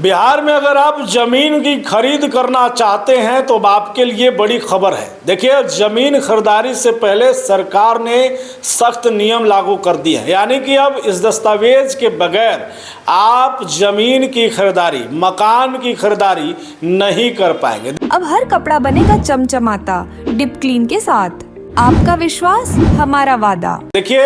बिहार में अगर आप जमीन की खरीद करना चाहते हैं तो आपके लिए बड़ी खबर है। देखिए, जमीन खरीदारी से पहले सरकार ने सख्त नियम लागू कर दिए हैं, यानी कि अब इस दस्तावेज के बगैर आप जमीन की खरीदारी, मकान की खरीदारी नहीं कर पाएंगे। अब हर कपड़ा बनेगा चमचमाता डिप क्लीन के साथ। आपका विश्वास, हमारा वादा। देखिए,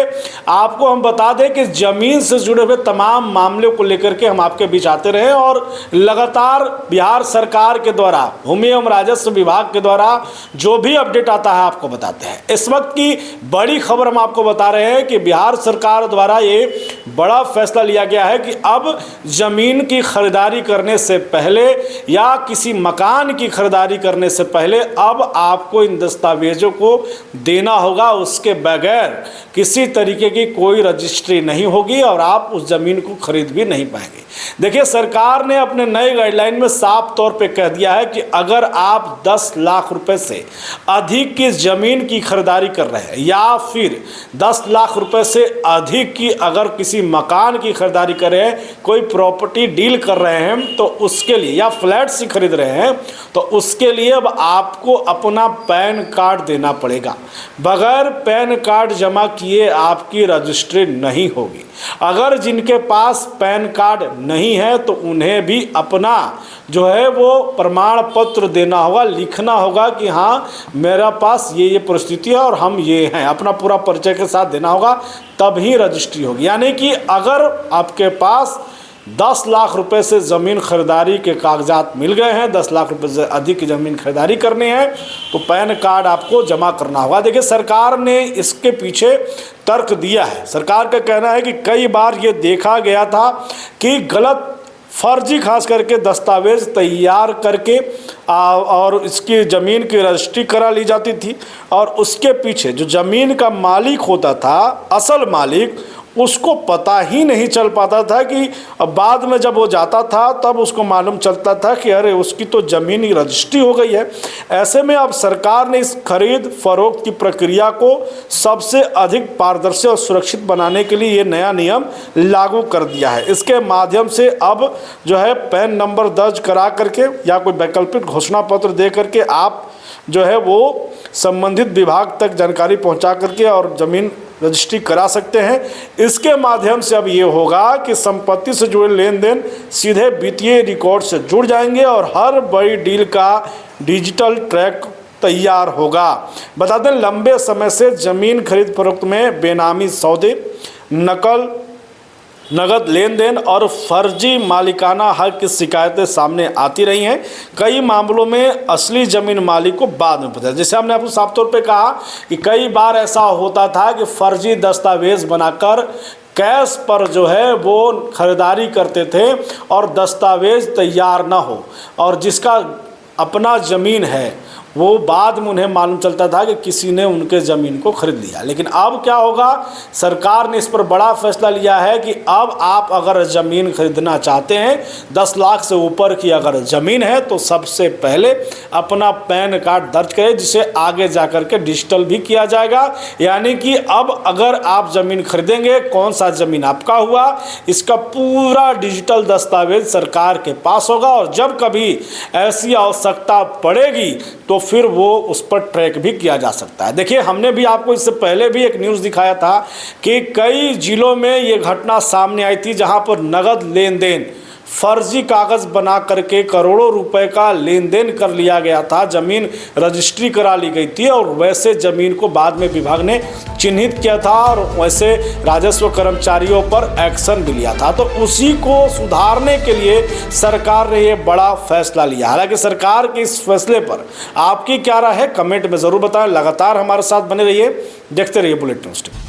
आपको हम बता दें कि जमीन से जुड़े हुए तमाम मामलों को लेकर के हम आपके बीच आते रहे और लगातार बिहार सरकार के द्वारा, भूमि एवं राजस्व विभाग के द्वारा जो भी अपडेट आता है आपको बताते हैं। इस वक्त की बड़ी खबर हम आपको बता रहे हैं कि बिहार सरकार द्वारा ये बड़ा फैसला लिया गया है कि अब जमीन की खरीदारी करने से पहले या किसी मकान की खरीदारी करने से पहले अब आपको इन दस्तावेजों को देना होगा। उसके बगैर किसी तरीके की कोई रजिस्ट्री नहीं होगी और आप उस ज़मीन को खरीद भी नहीं पाएंगे। देखिए, सरकार ने अपने नए गाइडलाइन में साफ तौर पे कह दिया है कि अगर आप 10 लाख रुपए से अधिक की ज़मीन की खरीदारी कर रहे हैं या फिर 10 लाख रुपए से अधिक की अगर किसी मकान की खरीदारी कर रहे हैं, कोई प्रॉपर्टी डील कर रहे हैं तो उसके लिए, या फ्लैट्स ही खरीद रहे हैं तो उसके लिए अब आपको अपना पैन कार्ड देना पड़ेगा। बगैर पैन कार्ड जमा किए आपकी रजिस्ट्री नहीं होगी। अगर जिनके पास पैन कार्ड नहीं है तो उन्हें भी अपना जो है वो प्रमाण पत्र देना होगा, लिखना होगा कि हाँ मेरा पास ये परिस्थिति है और हम ये हैं, अपना पूरा परिचय के साथ देना होगा, तब ही रजिस्ट्री होगी। यानी कि अगर आपके पास 10 लाख रुपए से ज़मीन खरीदारी के कागजात मिल गए हैं, 10 लाख रुपए से अधिक की ज़मीन खरीदारी करनी है तो पैन कार्ड आपको जमा करना होगा। देखिए, सरकार ने इसके पीछे तर्क दिया है। सरकार का कहना है कि कई बार ये देखा गया था कि गलत, फर्जी खास करके दस्तावेज तैयार करके और इसकी ज़मीन की रजिस्ट्री करा ली जाती थी और उसके पीछे जो ज़मीन का मालिक होता था, असल मालिक, उसको पता ही नहीं चल पाता था कि अब बाद में जब वो जाता था तब उसको मालूम चलता था कि अरे उसकी तो ज़मीनी रजिस्ट्री हो गई है। ऐसे में अब सरकार ने इस खरीद फरोख्त की प्रक्रिया को सबसे अधिक पारदर्शी और सुरक्षित बनाने के लिए ये नया नियम लागू कर दिया है। इसके माध्यम से अब जो है पैन नंबर दर्ज करा करके या कोई वैकल्पिक घोषणा पत्र दे करके आप जो है वो संबंधित विभाग तक जानकारी पहुंचा करके और ज़मीन रजिस्ट्री करा सकते हैं। इसके माध्यम से अब ये होगा कि संपत्ति से जुड़े लेन देन सीधे वित्तीय रिकॉर्ड से जुड़ जाएंगे और हर बड़ी डील का डिजिटल ट्रैक तैयार होगा। बता दें, लंबे समय से ज़मीन खरीद फरोख्त में बेनामी सौदे, नगद लेन देन और फर्जी मालिकाना हक की शिकायतें सामने आती रही हैं। कई मामलों में असली ज़मीन मालिक को बाद में पता है। जैसे हमने आपको साफ तौर पे कहा कि कई बार ऐसा होता था कि फर्जी दस्तावेज बनाकर कैश पर जो है वो खरीदारी करते थे और दस्तावेज तैयार ना हो और जिसका अपना ज़मीन है वो बाद में उन्हें मालूम चलता था कि किसी ने उनके ज़मीन को खरीद लिया। लेकिन अब क्या होगा, सरकार ने इस पर बड़ा फैसला लिया है कि अब आप अगर ज़मीन खरीदना चाहते हैं, 10 लाख से ऊपर की अगर ज़मीन है तो सबसे पहले अपना पैन कार्ड दर्ज करें, जिसे आगे जा कर के डिजिटल भी किया जाएगा। यानी कि अब अगर आप ज़मीन खरीदेंगे, कौन सा ज़मीन आपका हुआ, इसका पूरा डिजिटल दस्तावेज सरकार के पास होगा और जब कभी ऐसी आवश्यकता पड़ेगी तो फिर वो उस पर ट्रैक भी किया जा सकता है। देखिए, हमने भी आपको इससे पहले भी एक न्यूज़ दिखाया था कि कई जिलों में ये घटना सामने आई थी जहां पर नगद लेन देन, फर्जी कागज़ बना करके करोड़ों रुपए का लेन देन कर लिया गया था, ज़मीन रजिस्ट्री करा ली गई थी और वैसे ज़मीन को बाद में विभाग ने चिन्हित किया था और वैसे राजस्व कर्मचारियों पर एक्शन भी लिया था। तो उसी को सुधारने के लिए सरकार ने ये बड़ा फैसला लिया। हालांकि सरकार के इस फैसले पर आपकी क्या राय है, कमेंट में ज़रूर बताएं। लगातार हमारे साथ बने रहिए, देखते रहिए बुलेटिन न्यूज़।